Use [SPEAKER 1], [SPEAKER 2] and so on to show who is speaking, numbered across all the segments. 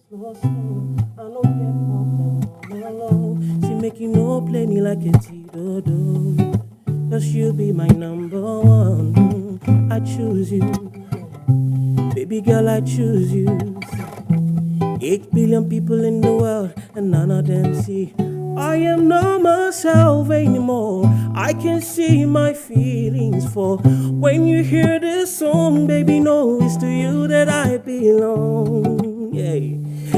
[SPEAKER 1] Slow, slow, I know get problem all alone. She make you no play me like a T-do-do. Cause you be my number one. I choose you. Baby girl, I choose you. 8 billion people in the world, and none of them see. I am not myself anymore. I can see my feelings for when you hear this song, baby. Know it's to you that I belong. Yeah.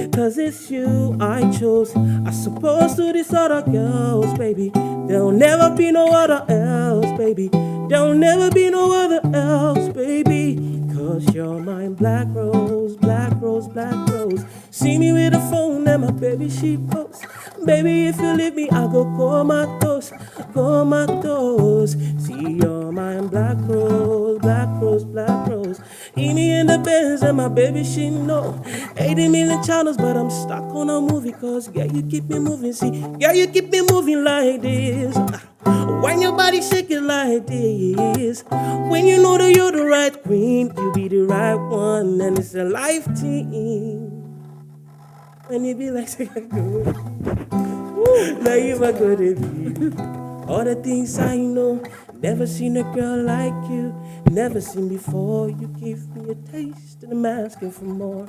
[SPEAKER 1] Cause it's you I chose. As opposed to these other girls, baby. There'll never be no other else, baby. There'll never be no other else, baby. Cause you're my black rose, black rose, black rose. See me with the phone and my baby she posts. Baby, if you leave me, I go comatose, comatose. See, you're my black rose, black rose, black rose. Eat me in the Benz and my baby she know. 80 million channels, but I'm stuck on a movie. Cause yeah, you keep me moving, see. Yeah, you keep me moving like this. When your body shake it like this. When you know that you're the right queen, you be the right one, and it's a life team. When you be like, now you are good at me. All the things I know, never seen a girl like you, never seen before. You give me a taste and I'm asking for more.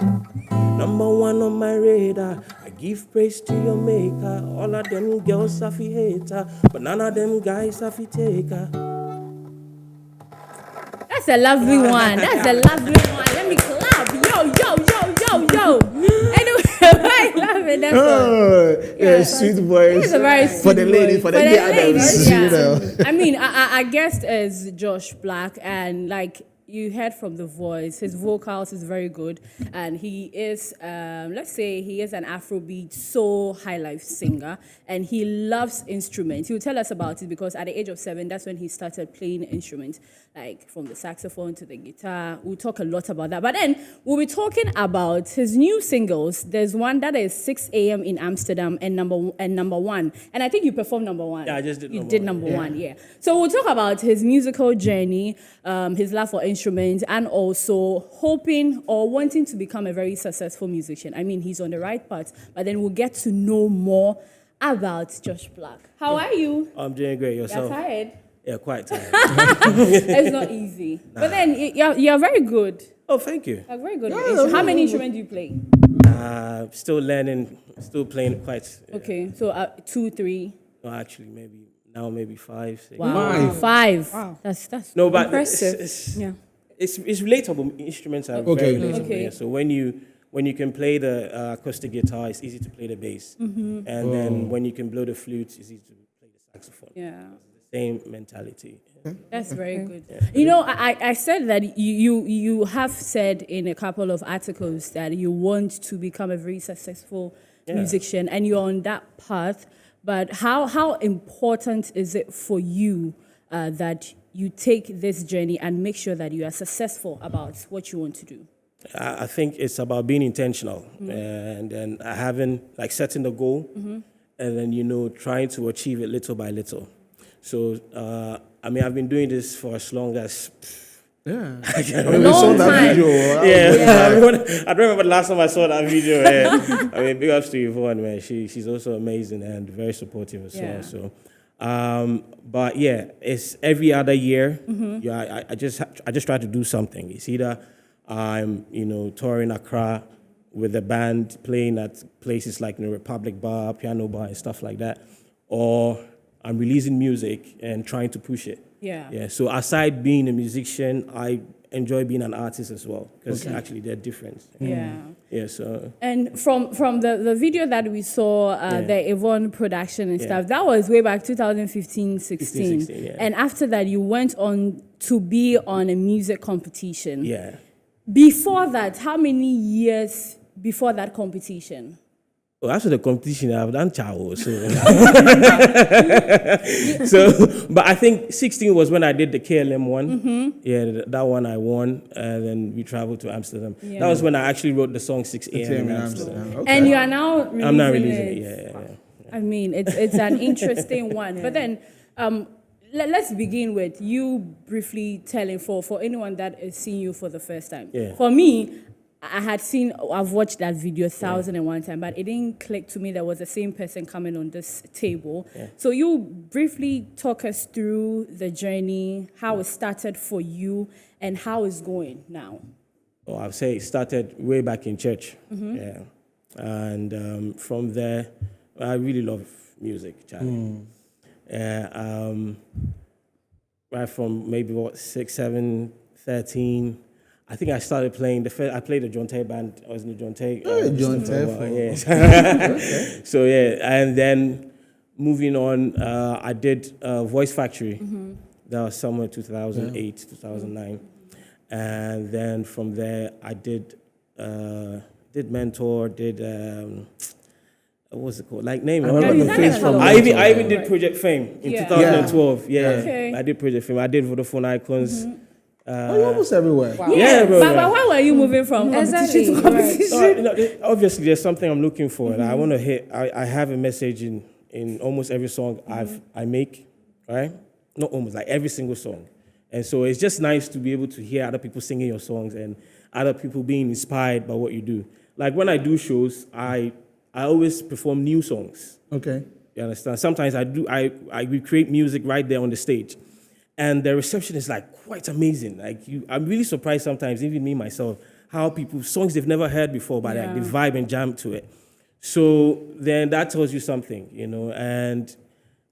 [SPEAKER 1] Number one on my radar, I give praise to your maker. All of them girls I fi hate her, but none of them guys I fi take her.
[SPEAKER 2] That's a lovely one. That's a lovely one. Let me clap. Yo, yo, yo, yo, yo. Anyway, I love it. That's
[SPEAKER 3] Oh, yeah, sweet voice.
[SPEAKER 2] It's a very sweet
[SPEAKER 3] for the ladies,
[SPEAKER 2] voice.
[SPEAKER 3] for the Adams,
[SPEAKER 2] yeah.
[SPEAKER 3] you know.
[SPEAKER 2] I mean, our guest is Josh Black, and like you heard from the voice, his vocals is very good, and he is, let's say, he is an Afrobeat soul high life singer, and he loves instruments. He will tell us about it because at the age of 7, that's when he started playing instruments, like from the saxophone to the guitar. We'll talk a lot about that, but then we'll be talking about his new singles. There's one that is 6 a.m. in Amsterdam and number one, and I think you performed number one.
[SPEAKER 1] Yeah, I just did.
[SPEAKER 2] You did number one, yeah. So we'll talk about his musical journey, his love for instruments, and also hoping or wanting to become a very successful musician. I mean, he's on the right path, but then we'll get to know more about Josh Black. How are you?
[SPEAKER 1] I'm doing great. Yourself?
[SPEAKER 2] You're tired?
[SPEAKER 1] Yeah, quite tired.
[SPEAKER 2] It's not easy. Nah. But then you're very good.
[SPEAKER 1] Oh, thank you.
[SPEAKER 2] You're very good. How many instruments do you play?
[SPEAKER 1] Still learning, still playing quite.
[SPEAKER 2] Okay, so 2, 3.
[SPEAKER 1] No, actually, maybe 5, 6.
[SPEAKER 2] Wow, 5. Wow, that's
[SPEAKER 1] no, but
[SPEAKER 2] impressive.
[SPEAKER 1] It's relatable. Instruments are very relatable.
[SPEAKER 2] Okay.
[SPEAKER 1] Yeah. So when you can play the acoustic guitar, it's easy to play the bass, and then when you can blow the flute, it's easy to play the saxophone.
[SPEAKER 2] Yeah.
[SPEAKER 1] Same mentality.
[SPEAKER 2] That's very good. Yeah. You know, I said that you have said in a couple of articles that you want to become a very successful musician, and you're on that path. But how important is it for you that you take this journey and make sure that you are successful about what you want to do?
[SPEAKER 1] I think it's about being intentional and then having, like, setting the goal and then, trying to achieve it little by little. So, I mean, I've been doing this for as long as...
[SPEAKER 3] Yeah.
[SPEAKER 1] I
[SPEAKER 3] saw that video.
[SPEAKER 1] I remember the last time I saw that video. I mean, big ups to Yvonne, man. She's also amazing and very supportive as well. So, but yeah, it's every other year. Yeah, I just try to do something. It's either I'm touring Accra with the band, playing at places like the Republic Bar, Piano Bar, and stuff like that, or I'm releasing music and trying to push it. Yeah. So aside being a musician, I enjoy being an artist as well because actually they're different. Yeah. So. And
[SPEAKER 2] from the video that we saw, the Yvonne production and stuff, that was way back 2015, 16. And after that, you went on to be on a music competition.
[SPEAKER 1] Yeah.
[SPEAKER 2] Before that, how many years before that competition?
[SPEAKER 1] Well, after the competition, I've done Chao. So. But I think 16 was when I did the KLM one. Yeah, that one I won, and then we traveled to Amsterdam. That was when I actually wrote the song 6 a.m. in Amsterdam.
[SPEAKER 2] Okay. And you are now releasing
[SPEAKER 1] I'm not releasing it. Yeah.
[SPEAKER 2] I mean, it's an interesting one. But then, let's begin with you briefly telling for anyone that is seeing you for the first time.
[SPEAKER 1] Yeah.
[SPEAKER 2] For me, I've watched that video 1,001 times, but it didn't click to me that was the same person coming on this table.
[SPEAKER 1] Yeah.
[SPEAKER 2] So you briefly talk us through the journey, how it started for you, and how it's going now.
[SPEAKER 1] Oh, I'll say it started way back in church. Yeah. And from there, I really love music, Charlie. Right from maybe 6, 7, 13. I think I started playing I played the John Tay band. I was in the John Tay.
[SPEAKER 3] John Tay.
[SPEAKER 1] Yes. So yeah, and then moving on, I did Voice Factory. That was somewhere 2008, 2009, and then from there I did Mentor, what was it called? Like name it. I even did Project Fame in 2012. Yeah,
[SPEAKER 2] Okay.
[SPEAKER 1] I did Project Fame. I did Vodafone Icons.
[SPEAKER 3] You're almost everywhere.
[SPEAKER 2] Wow.
[SPEAKER 1] Yeah, bro.
[SPEAKER 2] But why were you moving from competition to competition?
[SPEAKER 1] Obviously, there's something I'm looking for, and I want to hit. I have a message in almost every song I make, right? Not almost, like every single song. And so it's just nice to be able to hear other people singing your songs and other people being inspired by what you do. Like when I do shows, I always perform new songs.
[SPEAKER 3] Okay.
[SPEAKER 1] You understand? Sometimes I recreate music right there on the stage. And the reception is like quite amazing. Like I'm really surprised sometimes, even me myself, how songs they've never heard before, but like, they vibe and jam to it. So then that tells you something, you know. And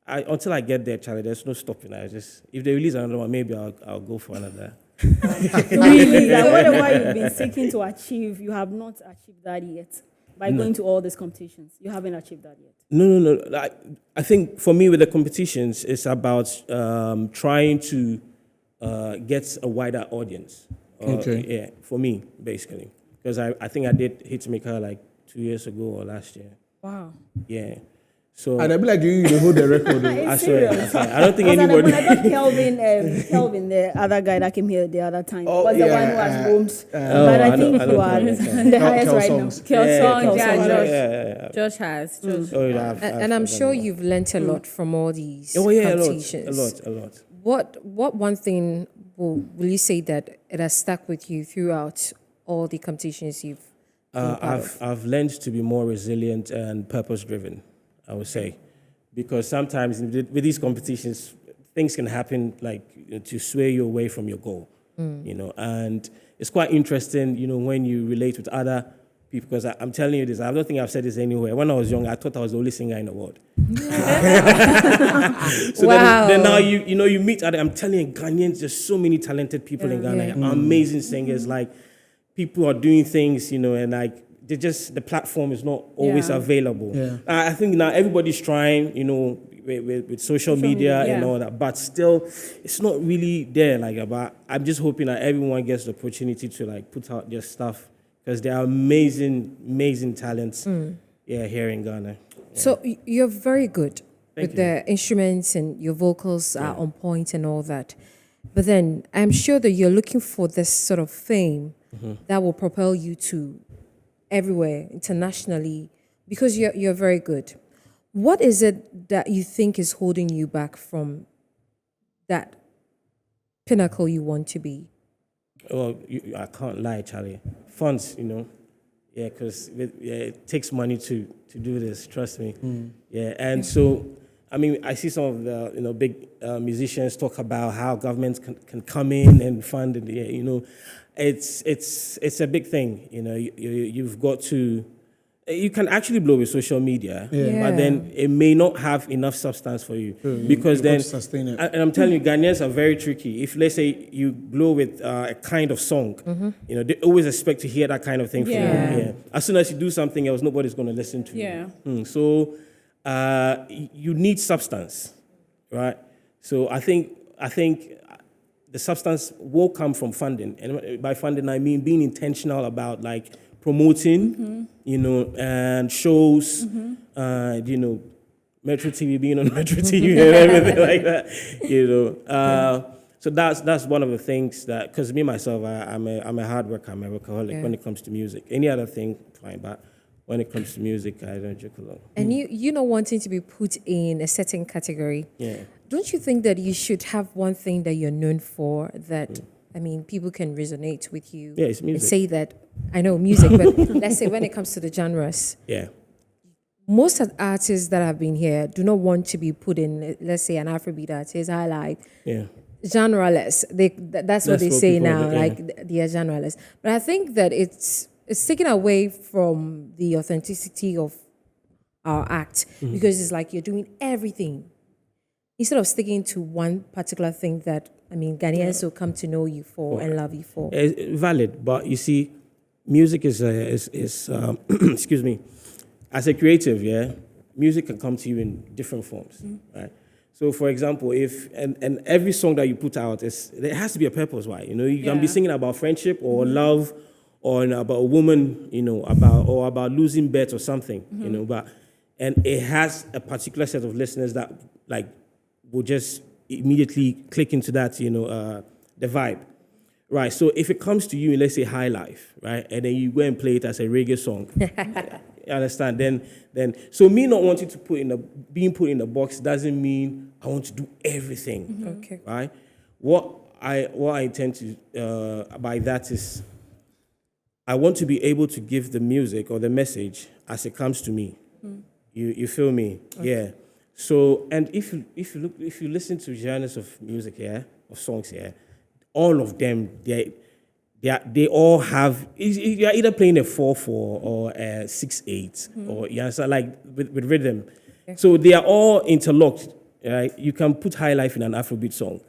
[SPEAKER 1] until I get there, Charlie, there's no stopping. If they release another one, maybe I'll go for another.
[SPEAKER 4] Really, like whatever you've been seeking to achieve, you have not achieved that yet. By going to all these competitions, you haven't achieved that yet.
[SPEAKER 1] No. I think for me with the competitions, it's about trying to get a wider audience.
[SPEAKER 3] Okay.
[SPEAKER 1] Yeah, for me, basically. Because I think I did Hitmaker like 2 years ago or last year.
[SPEAKER 4] Wow.
[SPEAKER 1] Yeah. So
[SPEAKER 3] And I be like, you hold the record.
[SPEAKER 1] I swear. I don't think
[SPEAKER 4] When
[SPEAKER 1] anybody...
[SPEAKER 4] I got Kelvin, the other guy that came here the other time, was the one who has boomed. But I think you are the highest right now.
[SPEAKER 2] Josh has.
[SPEAKER 5] And I'm sure you've learnt a lot from all these
[SPEAKER 1] a
[SPEAKER 5] competitions.
[SPEAKER 1] lot.
[SPEAKER 5] What one thing will you say that it has stuck with you throughout all the competitions you've been part of?
[SPEAKER 1] I've learned to be more resilient and purpose-driven, I would say. Because sometimes with these competitions, things can happen like to sway you away from your goal, you know. And it's quite interesting, you know, when you relate with other people, because I'm telling you this, I don't think I've said this anywhere. When I was young, I thought I was the only singer in the world. So then now you meet other, I'm telling you, Ghanaians, there's so many talented people in Ghana, amazing singers, like people are doing things, you know, and like the platform is not always available.
[SPEAKER 3] Yeah.
[SPEAKER 1] I think now everybody's trying, you know, with social media and all that, but still, it's not really there. But I'm just hoping that everyone gets the opportunity to like put out their stuff, because there are amazing talents here in Ghana. Yeah.
[SPEAKER 5] So you're very good
[SPEAKER 1] Thank
[SPEAKER 5] with the instruments, and your vocals are on point and all that. But then I'm sure that you're looking for this sort of fame that will propel you to everywhere internationally, because you're very good. What is it that you think is holding you back from that pinnacle you want to be?
[SPEAKER 1] Well, I can't lie, Charlie. Funds, you know. Yeah, because it takes money to do this, trust me. Yeah, and so, I mean, I see some of the, big musicians talk about how governments can come in and fund it. Yeah, you know, it's a big thing. You know, you've got to... You can actually blow with social media, but then it may not have enough substance for you, because then,
[SPEAKER 3] sustain it.
[SPEAKER 1] and I'm telling you, Ghanaians are very tricky. If, let's say, you blow with a kind of song, you know, they always expect to hear that kind of thing from you. Yeah. As soon as you do something else, nobody's going to listen to you. So you need substance, right? So I think the substance will come from funding, and by funding I mean being intentional about like promoting, you know, and shows, you know, Metro TV being on Metro TV and everything like that, you know. So that's one of the things that, because me myself, I'm a hard worker, I'm a workaholic when it comes to music. Any other thing, fine, but when it comes to music, I don't joke along.
[SPEAKER 5] And you know, wanting to be put in a certain category.
[SPEAKER 1] Yeah.
[SPEAKER 5] Don't you think that you should have one thing that you're known for that I mean, people can resonate with you.
[SPEAKER 1] Yeah, it's
[SPEAKER 5] and
[SPEAKER 1] music.
[SPEAKER 5] say that, I know music, but let's say when it comes to the genres,
[SPEAKER 1] Yeah.
[SPEAKER 5] most of the artists that have been here do not want to be put in, let's say, an Afrobeat artist, highlight,
[SPEAKER 1] Yeah.
[SPEAKER 5] genreless. That's what
[SPEAKER 1] That's
[SPEAKER 5] they
[SPEAKER 1] what
[SPEAKER 5] say
[SPEAKER 1] people
[SPEAKER 5] now,
[SPEAKER 1] do, yeah.
[SPEAKER 5] like they are genreless. But I think that it's taken away from the authenticity of our act
[SPEAKER 1] Mm-hmm.
[SPEAKER 5] because it's like you're doing everything instead of sticking to one particular thing that I mean Ghanaians will come to know you for and love you for.
[SPEAKER 1] Valid, but you see, music is excuse me, as a creative, yeah, music can come to you in different forms, right? So, for example, if and every song that you put out there has to be a purpose, why? You know, you can be
[SPEAKER 2] Yeah.
[SPEAKER 1] singing about friendship or love, or about a woman, you know, about losing bet or something, you know, and it has a particular set of listeners that like will just immediately click into that, you know, the vibe. Right, so if it comes to you, let's say High Life, right, and then you go and play it as a reggae song, you understand? Then, so me not wanting to being put in the box doesn't mean I want to do everything,
[SPEAKER 5] Okay.
[SPEAKER 1] right? What I intend to by that is I want to be able to give the music or the message as it comes to me. You feel me? Yeah. So and if you listen to genres of music here, of songs here, all of them they all have you're either playing a 4/4 or a 6/8 or you understand, like with rhythm. So they are all interlocked, right? You can put High Life in an Afrobeat song.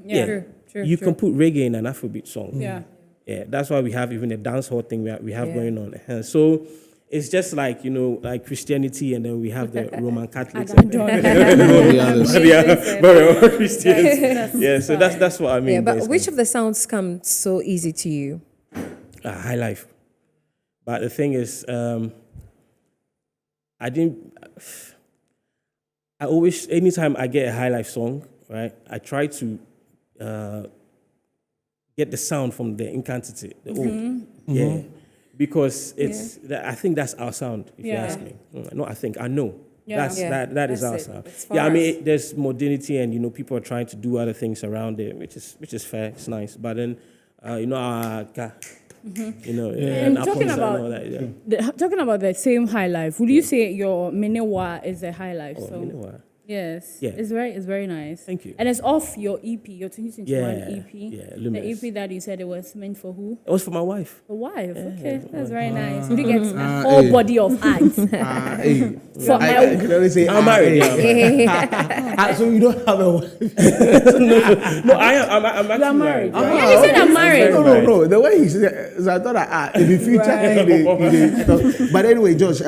[SPEAKER 2] Yeah.
[SPEAKER 5] True,
[SPEAKER 1] You can put reggae in an Afrobeat song.
[SPEAKER 2] Yeah.
[SPEAKER 1] Yeah, that's why we have even a dance hall thing we have
[SPEAKER 5] Yeah.
[SPEAKER 1] going on. And so it's just like, you know, like Christianity, and then we have the Roman Catholics.
[SPEAKER 2] I don't
[SPEAKER 3] The others.
[SPEAKER 1] But we're all Christians. Yeah, so that's what I mean.
[SPEAKER 5] Yeah, but
[SPEAKER 1] basically.
[SPEAKER 5] which of the sounds come so easy to you?
[SPEAKER 1] High Life. But the thing is, anytime I get a High Life song, right, I try to get the sound from the Incantity, the old. Yeah. Because I think that's our sound, if you
[SPEAKER 2] Yeah.
[SPEAKER 1] ask me. I know.
[SPEAKER 2] Yeah.
[SPEAKER 1] That is
[SPEAKER 5] That's
[SPEAKER 1] our
[SPEAKER 5] it.
[SPEAKER 1] sound.
[SPEAKER 5] It's for
[SPEAKER 1] Yeah, I mean,
[SPEAKER 5] us.
[SPEAKER 1] there's modernity, and, you know, people are trying to do other things around it, which is fair, it's nice. But then, you know, you know,
[SPEAKER 2] And
[SPEAKER 1] our
[SPEAKER 2] talking
[SPEAKER 1] pumps and
[SPEAKER 2] about
[SPEAKER 1] all that, yeah.
[SPEAKER 2] talking about the same High Life, would you say your Minewa is a High Life
[SPEAKER 1] Oh,
[SPEAKER 2] song?
[SPEAKER 1] you know what?
[SPEAKER 2] Yes.
[SPEAKER 1] Yeah.
[SPEAKER 2] It's very nice.
[SPEAKER 1] Thank you.
[SPEAKER 2] And it's off your EP, your 2021
[SPEAKER 1] Yeah,
[SPEAKER 2] EP.
[SPEAKER 1] yeah,
[SPEAKER 2] The
[SPEAKER 1] Luminous.
[SPEAKER 2] EP that you said it was meant for who?
[SPEAKER 1] It was for my wife.
[SPEAKER 2] A wife. Okay, that's very nice. We get a
[SPEAKER 3] Ah,
[SPEAKER 2] whole
[SPEAKER 3] hey.
[SPEAKER 2] body of art.
[SPEAKER 3] Hey.
[SPEAKER 2] For
[SPEAKER 3] I can only say
[SPEAKER 1] I'm married.
[SPEAKER 3] hey.
[SPEAKER 1] Yeah,
[SPEAKER 3] So you don't have a wife?
[SPEAKER 1] no, I'm actually
[SPEAKER 2] You are married, right?
[SPEAKER 1] right?
[SPEAKER 2] Yeah, he said I'm married.
[SPEAKER 3] No. The way he said, so I thought in the future. But anyway, Josh,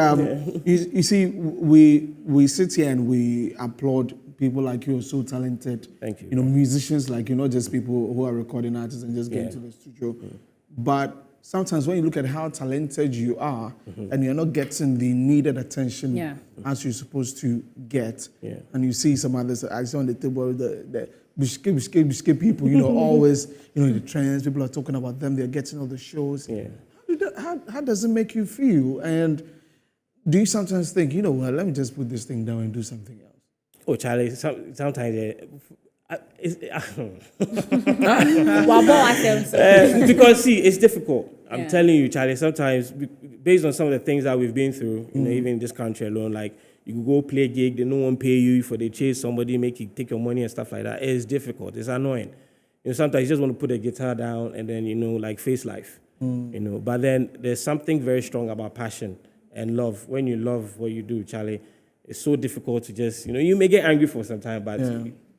[SPEAKER 3] you see, we sit here and we applaud people like you, so talented.
[SPEAKER 1] Thank you.
[SPEAKER 3] You know, musicians like you, not just people who are recording artists and just get into the studio. But sometimes when you look at how talented you are, and you're not getting the needed attention
[SPEAKER 2] Yeah.
[SPEAKER 3] as you're supposed to get,
[SPEAKER 1] Yeah.
[SPEAKER 3] and you see some others, I saw on the table the biscuit people, you know, always, you know, the trends, people are talking about them, they're getting all the shows.
[SPEAKER 1] Yeah.
[SPEAKER 3] How does it make you feel? And do you sometimes think, you know, well, let me just put this thing down and do something else?
[SPEAKER 1] Oh, Charlie, sometimes
[SPEAKER 2] Wabo attempts.
[SPEAKER 1] because see, it's difficult. I'm
[SPEAKER 2] Yeah.
[SPEAKER 1] telling you, Charlie. Sometimes, based on some of the things that we've been through, you know, even in this country alone, like you could go play a gig, they no one pay you for they chase somebody, make you take your money and stuff like that. It's difficult. It's annoying. You know, sometimes you just want to put a guitar down and then, you know, like face life. You know, but then there's something very strong about passion and love. When you love what you do, Charlie, it's so difficult to just, you know, you may get angry for some time, but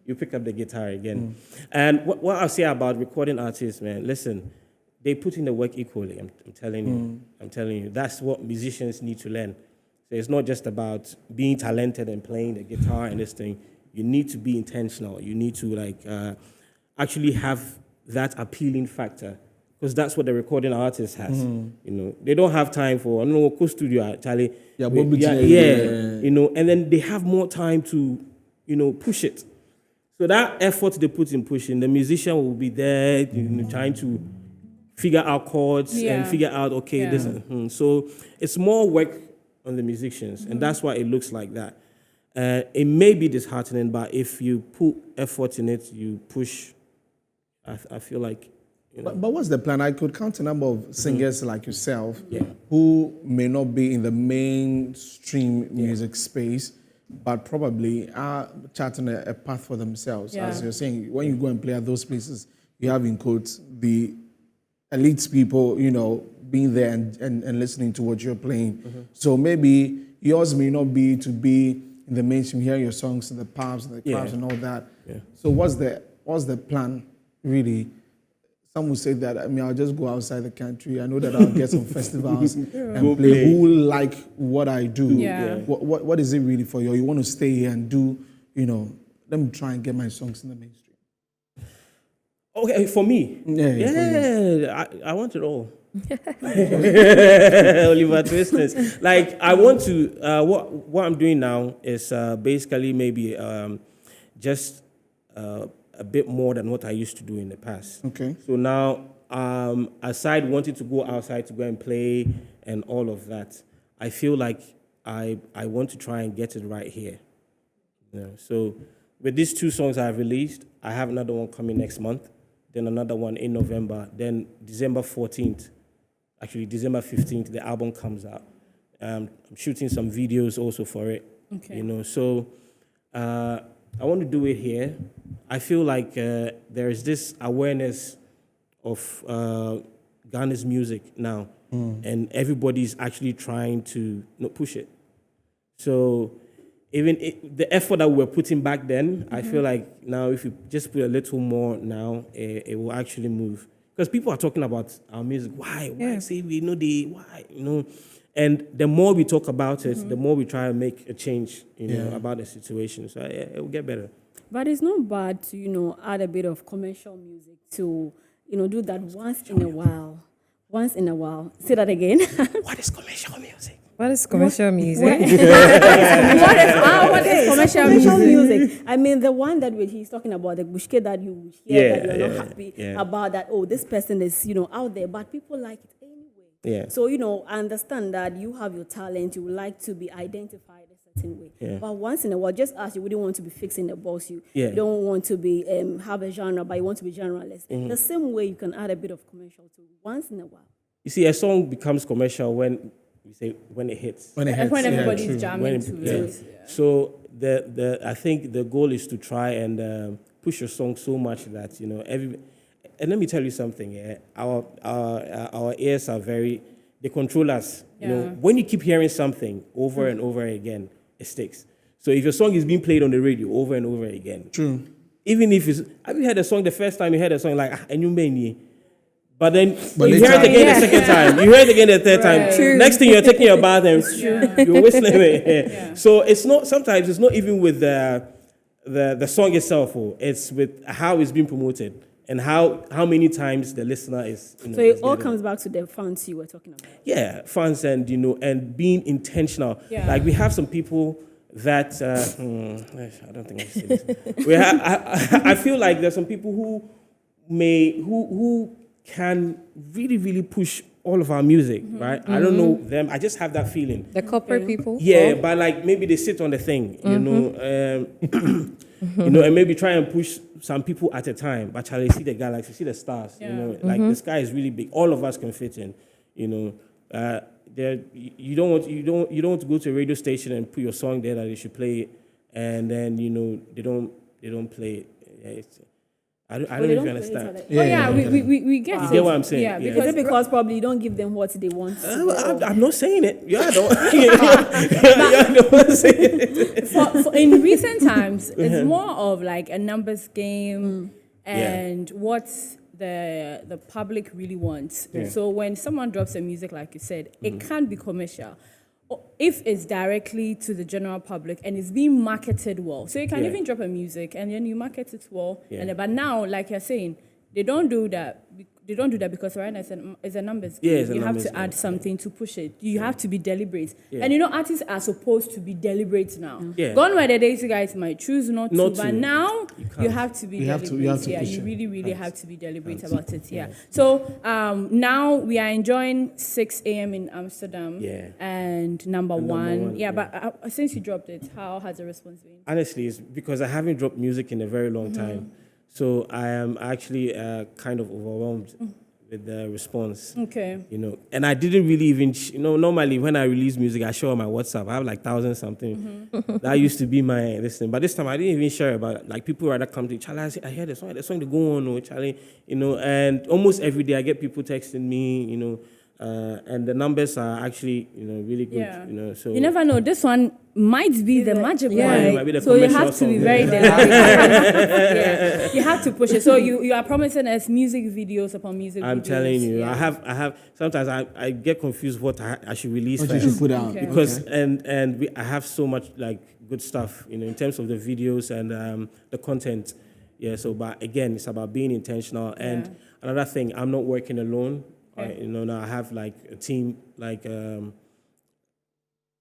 [SPEAKER 1] you pick up the guitar again. And what I'll say about recording artists, man, listen, they put in the work equally. I'm telling you. I'm telling you. That's what musicians need to learn. So it's not just about being talented and playing the guitar and this thing. You need to be intentional. You need to actually have that appealing factor, because that's what the recording artist has. You know, they don't have time for co-studio, Charlie.
[SPEAKER 3] Yeah,
[SPEAKER 1] You know, and then they have more time to, you know, push it. So that effort they put in pushing, the musician will be there, you know, trying to figure out chords and figure out, okay, this. So it's more work on the musicians, and that's why it looks like that. It may be disheartening, but if you put effort in it, you push, I feel like
[SPEAKER 3] But what's the plan? I could count a number of singers like yourself who may not be in the mainstream music space, but probably are charting a path for themselves.
[SPEAKER 2] Yeah.
[SPEAKER 3] As you're saying, when you go and play at those places, you have in quotes the elite people, being there and listening to what you're playing. So maybe yours may not be to be in the mainstream, hearing your songs in the pubs and the clubs and all that.
[SPEAKER 1] Yeah.
[SPEAKER 3] So what's the plan, really? Some will say that, I'll just go outside the country. I know that I'll get some festivals and play. Who will like what I do?
[SPEAKER 2] Yeah.
[SPEAKER 3] What is it really for you? Or you want to stay here and do, let me try and get my songs in the mainstream.
[SPEAKER 1] Okay, for me.
[SPEAKER 3] Yeah.
[SPEAKER 1] I want it all. Oliver Twisters. Like, I want to, what I'm doing now is basically maybe just a bit more than what I used to do in the past.
[SPEAKER 3] Okay.
[SPEAKER 1] So now, aside wanting to go outside to go and play and all of that, I feel like I want to try and get it right here. So with these 2 songs I've released, I have another one coming next month, then another one in November, then December 14th, actually December 15th, the album comes out. I'm shooting some videos also for it.
[SPEAKER 2] Okay.
[SPEAKER 1] So I want to do it here. I feel like there is this awareness of Ghana's music now, and everybody's actually trying to push it. So even the effort that we were putting back then, I feel like now if you just put a little more now, it will actually move. Because people are talking about our music. Why? Why say we know why? And the more we talk about it, the more we try to make a change, about the situation. So it will get better.
[SPEAKER 4] But it's not bad to, add a bit of commercial music to, do that once in a while. Once in a while. Say that again.
[SPEAKER 1] What is commercial music?
[SPEAKER 5] What is commercial music?
[SPEAKER 4] What is commercial music? I mean, the one that he's talking about, the bushke that you hear that you're not happy about that, this person is, out there, but people like it anyway.
[SPEAKER 1] Yeah.
[SPEAKER 4] So, I understand that you have your talent, you would like to be identified a certain way.
[SPEAKER 1] Yeah.
[SPEAKER 4] But once in a while, just as you wouldn't want to be fixing the box, you
[SPEAKER 1] Yeah.
[SPEAKER 4] don't want to be have a genre, but you want to be genreless. The same way you can add a bit of commercial to once in a while.
[SPEAKER 1] You see, a song becomes commercial when it hits.
[SPEAKER 3] When it hits,
[SPEAKER 2] When
[SPEAKER 3] yeah,
[SPEAKER 2] everybody's
[SPEAKER 3] true.
[SPEAKER 2] jamming to it.
[SPEAKER 1] So I think the goal is to try and push your song so much that and let me tell you something. Yeah, our ears are they control us.
[SPEAKER 2] Yeah.
[SPEAKER 1] When you keep hearing something over and over again, it sticks. So if your song is being played on the radio over and over again,
[SPEAKER 3] True.
[SPEAKER 1] even if have you heard a song the first time you heard a song like and you may. But then you
[SPEAKER 3] later-
[SPEAKER 1] hear it again the second time. You hear it again the third time.
[SPEAKER 5] True.
[SPEAKER 1] Next thing you're taking your bath and you're whistling it. So sometimes it's not even with the song itself. It's with how it's being promoted and how many times the listener is.
[SPEAKER 4] So it all comes back to the fans you were talking about.
[SPEAKER 1] Yeah, fans and and being intentional.
[SPEAKER 2] Yeah.
[SPEAKER 1] Like we have some people that I don't think I should say this. I feel like there's some people who can really, really push all of our music, right? I don't know them. I just have that feeling.
[SPEAKER 5] The corporate people?
[SPEAKER 1] Yeah, but like maybe they sit on the thing, and maybe try and push some people at a time. But Charlie, see the galaxy, see the stars, like the sky is really big. All of us can fit in, you don't want to go to a radio station and put your song there that they should play it, and then they don't play it. Yeah, I don't know if you understand.
[SPEAKER 2] We get
[SPEAKER 1] You
[SPEAKER 2] it.
[SPEAKER 1] get what I'm saying?
[SPEAKER 2] Yeah,
[SPEAKER 1] Yeah.
[SPEAKER 4] Is it because probably you don't give them what they want?
[SPEAKER 1] I'm not saying it. You're the one saying it.
[SPEAKER 2] In recent times, it's more of like a numbers game and what the public really wants.
[SPEAKER 1] Yeah.
[SPEAKER 2] So when someone drops a music, like you said, it can't be commercial. If it's directly to the general public and it's being marketed well. So you can even drop a music and then you market it well.
[SPEAKER 1] Yeah.
[SPEAKER 2] But now, like you're saying, they don't do that. They don't do that because right now it's a numbers
[SPEAKER 1] Yeah,
[SPEAKER 2] game.
[SPEAKER 1] it's a
[SPEAKER 2] You have
[SPEAKER 1] numbers
[SPEAKER 2] to add
[SPEAKER 1] game.
[SPEAKER 2] something to push it. You have to be deliberate.
[SPEAKER 1] Yeah.
[SPEAKER 2] And artists are supposed to be deliberate now.
[SPEAKER 1] Yeah.
[SPEAKER 2] Gone were the days you guys might choose not to,
[SPEAKER 1] Not
[SPEAKER 2] but
[SPEAKER 1] to.
[SPEAKER 2] now
[SPEAKER 1] You can't.
[SPEAKER 2] you have to be
[SPEAKER 3] You have
[SPEAKER 2] deliberate.
[SPEAKER 3] to- you have to
[SPEAKER 2] yeah,
[SPEAKER 3] push
[SPEAKER 2] you
[SPEAKER 3] it.
[SPEAKER 2] really, really have to be deliberate about it. Yeah. So now we are enjoying 6 a.m. in Amsterdam.
[SPEAKER 1] Yeah.
[SPEAKER 2] And number one. Yeah,
[SPEAKER 1] yeah.
[SPEAKER 2] but since you dropped it, how has the response been?
[SPEAKER 1] Honestly, it's because I haven't dropped music in a very long time. So I am actually kind of overwhelmed with the response.
[SPEAKER 2] Okay.
[SPEAKER 1] You know, and I didn't really even, normally when I release music, I show on my WhatsApp. I have like 1,000 something. That used to be my listening. But this time I didn't even share about it. Like people rather come to Charlie, I hear the song to go on, or Charlie, and almost every day I get people texting me, and the numbers are actually, really good,
[SPEAKER 2] Yeah.
[SPEAKER 1] so.
[SPEAKER 2] You never know. This one might be the magic
[SPEAKER 5] Yeah.
[SPEAKER 2] one.
[SPEAKER 1] It might be the
[SPEAKER 2] So you
[SPEAKER 1] commercial
[SPEAKER 2] have to be
[SPEAKER 1] song.
[SPEAKER 2] very delicate. Yeah. You have to push it. So you are promising us music videos upon music videos.
[SPEAKER 1] I'm telling you,
[SPEAKER 2] Yeah.
[SPEAKER 1] I have. Sometimes I get confused what I should release
[SPEAKER 3] What you
[SPEAKER 1] first.
[SPEAKER 3] should put out.
[SPEAKER 2] Okay.
[SPEAKER 1] Because I have so much like good stuff, in terms of the videos and the content. Yeah. So, but again, it's about being intentional. And another thing, I'm not working alone.
[SPEAKER 2] Okay.
[SPEAKER 1] Now I have like a team, like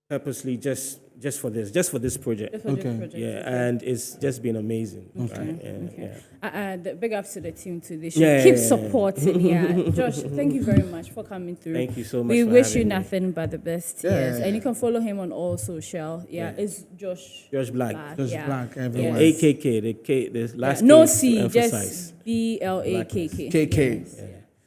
[SPEAKER 1] purposely just for this project.
[SPEAKER 2] Just for this
[SPEAKER 3] Okay.
[SPEAKER 2] project.
[SPEAKER 1] Yeah, and it's just been amazing. Right?
[SPEAKER 2] Okay. The big ups to the team too. They should
[SPEAKER 1] Yeah,
[SPEAKER 2] keep
[SPEAKER 1] yeah, yeah.
[SPEAKER 2] supporting. Yeah. Josh, thank you very much for coming through.
[SPEAKER 1] Thank you so much.
[SPEAKER 2] We
[SPEAKER 1] for
[SPEAKER 2] wish
[SPEAKER 1] having
[SPEAKER 2] you
[SPEAKER 1] me.
[SPEAKER 2] nothing but the best.
[SPEAKER 3] Yeah.
[SPEAKER 2] Yes. And you can follow him on all social. Yeah. It's Josh
[SPEAKER 1] Josh Black.
[SPEAKER 3] Josh
[SPEAKER 2] yeah.
[SPEAKER 3] Black everywhere.
[SPEAKER 2] Yes.
[SPEAKER 1] AKK. The last
[SPEAKER 2] No
[SPEAKER 1] K is to
[SPEAKER 2] C,
[SPEAKER 1] emphasize.
[SPEAKER 2] just BLAKK.
[SPEAKER 3] KK.
[SPEAKER 2] Yes.